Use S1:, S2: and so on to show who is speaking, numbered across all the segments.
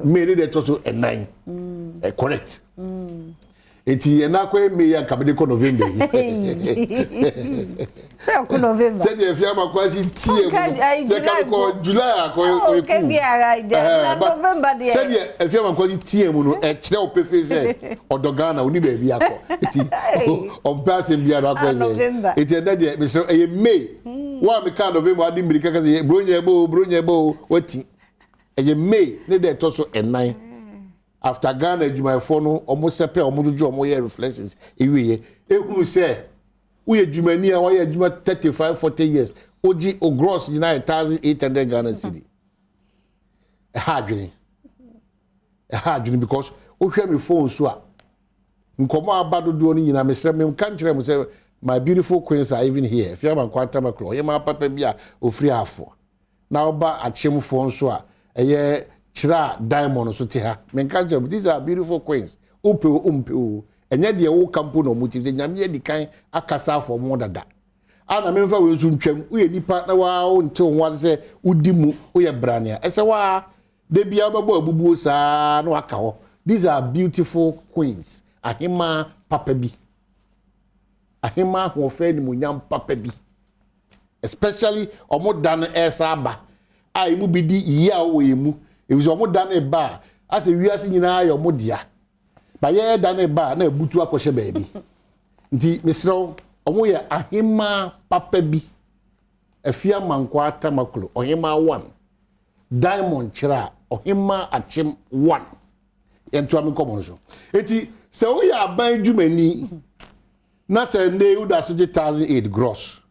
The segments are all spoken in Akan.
S1: made it also a 9 correct eti enakwa me ya kabede ko November
S2: November
S1: said if you am kwasi tie mu say ko July ko
S2: November there
S1: said if you am kwasi tie mu no e kire o pefe say odogana oni ba bi akọ eti o pass bia no akọ eti na de me so e May wa me ka November adi mbiri kaka say bronya ebo wati e May ne de to so 9 after Ghana Jumai no almost sepe omodojo omoye reflections ewiye ehunu say we Jumani a we Juma 35-40 years oji o gross 9,800 Ghana cedi e hadwini because o hwe me phone so a nkomo abadodo ni nyina me se me kan kire me say my beautiful queens are even here if you am kwanta maklo ye ma papa bia ofri afo na oba achim phone so a eye Chira diamond so te ha men kan jam these are beautiful queens ope enya de wo campo no motive nyame di kan akasa for mo dada ana me fa we so ntwam we nipa na wa o nte wo se udi mu wo ye brania ese wa de bia babo abubuo sa na waka ho these are beautiful queens ahima papa bi ahima ho fe ni munyam papa bi especially omo dan esa ba ai mu bidi iya wo emu if you want done ba as we are singing na your modia ba ye done ba na butu akɔhye baabi nti mesro omo ye ahima papa bi afia mankwa tamaklo ohima 1 diamond chira ohima achim 1 ento am komo so eti se wo ya ban dwumani na se ne u da so 1008 gross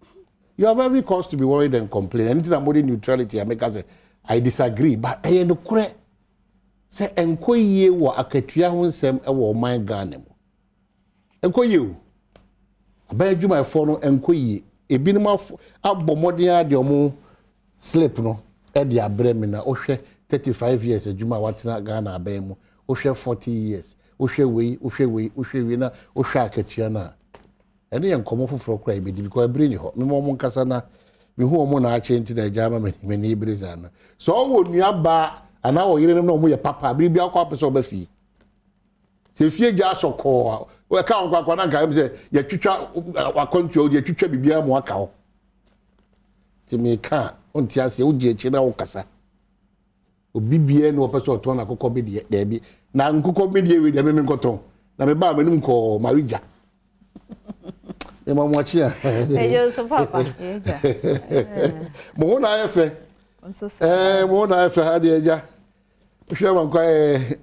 S1: you have every cause to be worried and complain anything about neutrality I make us I disagree, but I no kure say enkoye wo akatua ho nsem e wo man Ghana mo. Enkoye o. Aba adwuma efo no enkoye. Ebinim abomodin ade omo slip no e de abre me na ohwe 35 years adwuma watena Ghana aba mu. Ohwe 40 years. Ohwe wei na ohwe akatua na. Ene ye nkomo foforo kra ibedi because ebiri ni ho. Me mo nkasa na me hu omo na ache nti na jama me ni ibiriza na so wo nua ba ana wo yire na omo ye papa biri bia kwa apese obafi se fie ja soko we ka nkwa na nka se ye twitwa akontu ye twitwa bibia mo aka ho ti me ka onti ase oje echi na wo kasa obibie na opese oto na kokko bi de bi na nkokko bi de we de me nkoton na me ba manum ko marija e ma mwachi ya
S3: ejo so papa eja
S1: mo na efe mo na efe ha de eja hwe wan kwa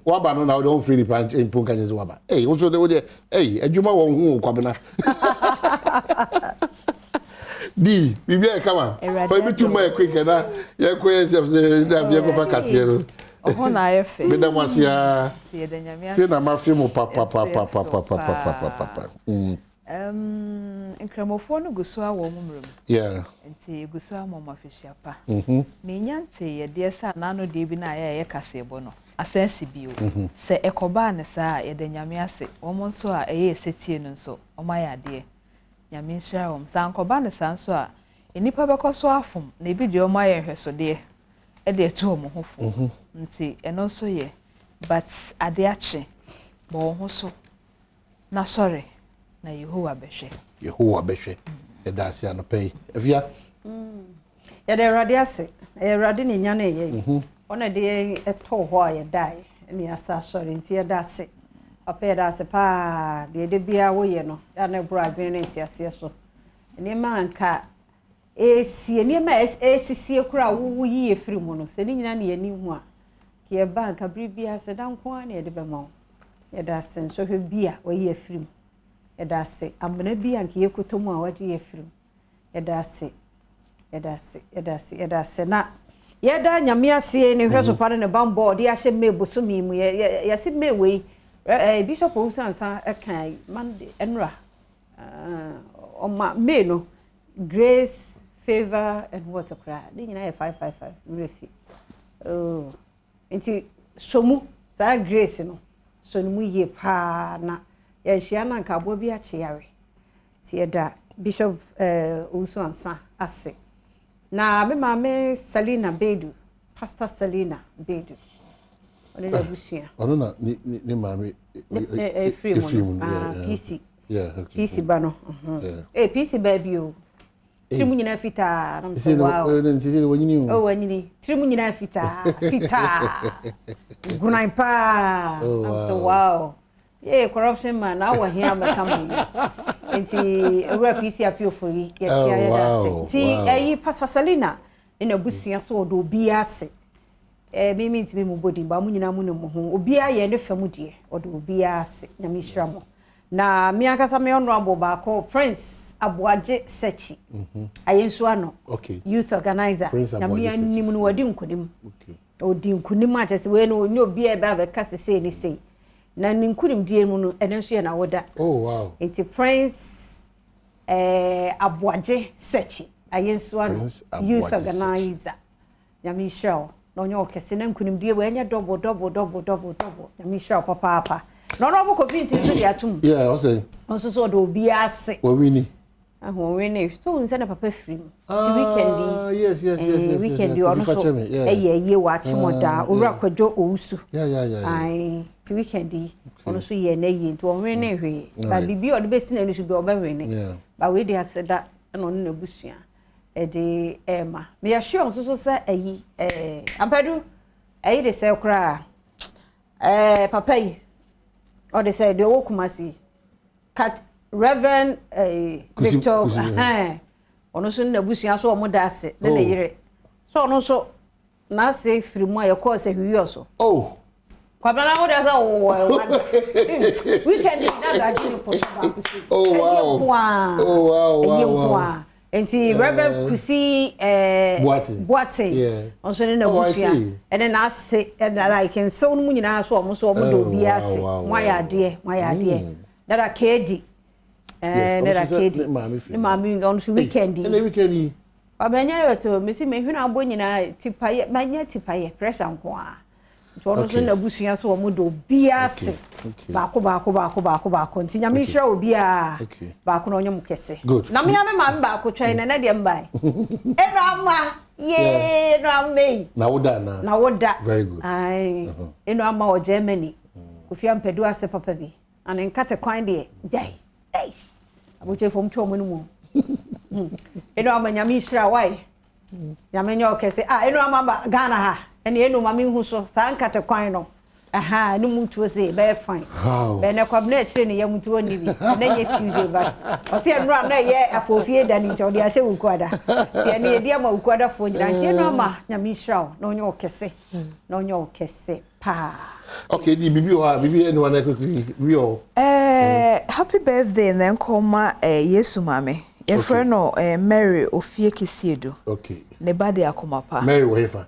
S1: waba no na o don free ni pan impon kan je waba wo so de wo de adwuma wo hu kwabena di bibia e kama for me to my quick na ye ko ye da bia ko fa kasiero
S3: oho na efe
S1: me da mwasia
S3: tie de nyamia
S1: fi na ma fi mo papa
S3: nkramofo no guso a wo mumrem
S1: yeah
S3: enti guso a mo mafihia pa me nyante ye de sa na no de bi na ye kasebo no asensi bio se ekoba ne sa ye de nyame ase wo mo nso a eye setie no nso o ma ya de nyame nhyira wo sa nkoba ne sa nso a enipa bekoso afom na bi de o ma ye hweso de e de etu o mo hofo nti eno nso ye but ade ache bo ho so na sorry na Yehowa behwe edase anopai afia
S2: ya de radiase radi ni nya na ye ona de eto ho a ye dai ni asa sorry nti ye dase papa dase pa de bia wo ye no ya na bro adwen nti ase so ni ma nka esi ni ma esisi kura wo yi efiri mu no se ni nyina na ye ni hu a ke ye ba nka bibia se dan ko a na ye de be ma ye dase so hwe bia wo yi efiri mu edase amna bi anke yekotomu a waje yefrim edase na yeda nyame ase ne hweso pa ne bambo de ahye mebuso mi mu yase mewe bishop Usansa ekan Monday enra oma me no grace favor and what a cry de nyina 555 refi oh enti somu sa grace no so mu ye pa na ya shiana nka abo bi ache yare ti eda bishop Usansa ase na me mama Selina Bedu pastor Selina Bedu Oni na busua.
S1: Ono na ni mami
S2: Efrem. PC.
S1: Yeah, okay.
S2: PC ba no. PC ba bi o. Trimu nyina fita, na so wow. Oh, wanyini. Trimu nyina fita. Gunai pa. Na so wow. Yeah, corruption man, now we're here my company. Enti ewura PC appeal for you. Ye chia ya da se. Ti Pastor Selina na busua so do bi ase. Me nti me mu body ba mu nyina mu ne mo ho. Obi aye ne fam de. Odo obi ase. Na me hira mo. Na me akasa me honorable ba ko Prince Aboaje Sechi. Ayensu ano.
S1: Okay.
S2: Youth organizer.
S1: Na
S2: me anim no wadi nkunim. Okay. Odi nkunim a chese we no onyo obi e ba be kase sei ni sei. Na ninkunim die mu no enenso ye na woda.
S1: Oh wow.
S2: Enti Prince Aboaje Sechi ayensu ano youth organizer. Nyame hira no nyo kese na nkunim die we anya double. Nyame hira papa. No bo COVID nso dia tum.
S1: Yeah, I say.
S2: Onso so do obi ase.
S1: We wini.
S2: Wini. So unse na papa free. Ti weekend.
S1: Yes.
S2: Weekend ono so. Ye wa chimoda. Owura kwadwo owusu.
S1: Yeah.
S2: Ai, ti weekend ono so ye na ye nti onwene hwe. Ba bibi o de besi na nusu bi obawene. Yeah. Ba we dey aseda na ono na busua. E de ema. Me ya sure onso so say ayi ampadu ayi de say kra. Papa yi or they say the Okumasi cat Reverend Victor ono so na busua so omo da ase na yire so ono so na say free mu aye call say hwi so
S1: oh
S2: kwabana mo da say weekend na ga jini poso ba kusi
S1: oh wow
S2: enti Reverend Kusi Boate
S1: yeah
S2: onso na busua and then I say and like and so mu nyina so omo do bi ase moya ade dada kedi dada kedi ni mami onso weekend abanya weto mesi me hwena abo nyina tipaye manya tipaye pressure nko a onso so na busua so omo do bi ase baako ntinya me hwera obi a baako na onyem kese na me ame ma baako twai na de mbai enama ye no ame na woda
S1: very good
S2: ai eno ama o Germany ofia mpedu ase papa bi ana nkate kwan de dai aboche fom twa no mu eno ama nyame hwera wai nyame nyo kese eno ama Ghana ha eno ma me hu so sa nkate kwan no no mutu say be fine be na kwabna chire ne yamutu oni bi na nye Tuesday but o se enura na ye afofie da ni nti o de ase wukwada ti ne edi ama wukwada fo nyina nti no ama nyame hwera na onye okese pa
S1: okay di bibi anyone na quickly we all
S3: happy birthday na nkoma Yesu mame ye friend no Mary ofie Kisiedo
S1: okay
S3: ne bade akomapa
S1: Mary Wefa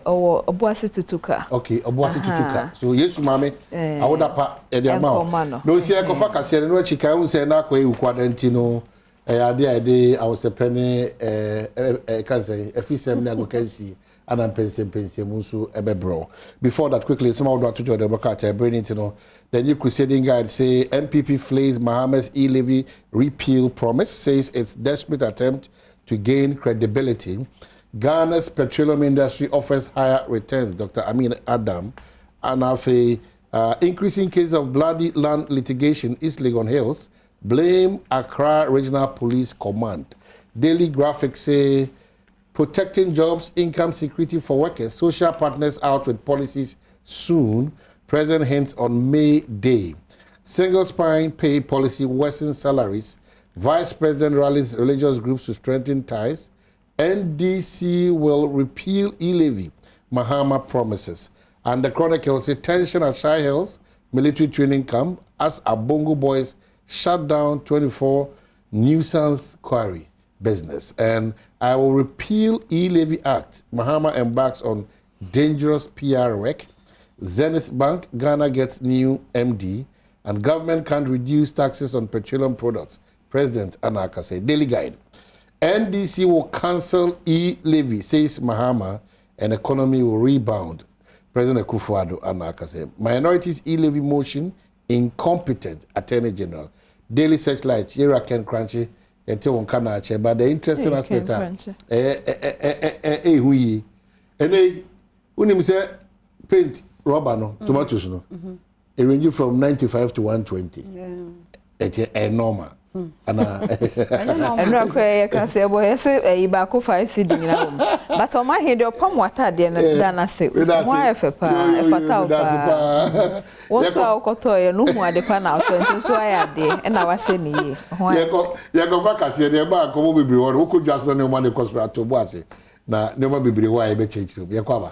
S3: obuase tutuka
S1: okay obuase tutuka so Yesu mame awoda pa e de ama no si ekofa kase no chika hu se na akwa ewukwada ntino ade ade awosepene kan say efisem na go kansi ana pensem nso ebebro before that quickly some of to the broadcast bring it the new crusading guide say MPP flays Mahama's e-levy repeal promise, says it's desperate attempt to gain credibility. Ghana's petroleum industry offers higher returns, Dr. Amin Adom, and after increasing cases of bloody land litigation, East Legon Hills blame Accra Regional Police Command. Daily graphics say protecting jobs, income security for workers, social partners out with policies soon. President hints on May Day. Single spine pay policy worsens salaries. Vice President rallies religious groups to strengthen ties. NDC will repeal e-levy. Mahama promises. And the Chronicle says tension at Shai Hills military training camp as Abongo boys shut down 24 nuisance quarry business. And I will repeal e-levy act. Mahama embarks on dangerous PR wreck. Zenith Bank, Ghana gets new MD, and government can't reduce taxes on petroleum products. President Anaka said. Daily Guide. NDC will cancel e-levy, says Mahama, and economy will rebound. President Akufo-Addo Anaka said. Minorities e-levy motion, incompetent Attorney General. Daily Searchlight, Yera Ken Crunchy, until one can but the interesting aspect, paint rubber no tomatoes no it range from 95 to 120 it's normal ana
S3: enra kwe ka se bo yesi ba ko 5 cedi nyina wo but o ma he de opam watade na da na se mo afa pa e fata pa wo so akoto ye no hu ade pa na auto so ayade na wa hye ni
S1: ye go fa kase de ba ko mo bibiri wo ko dwaso ne mo ne kospirato bo ase na ne mo bibiri wa ye be chechirum ye kwa ba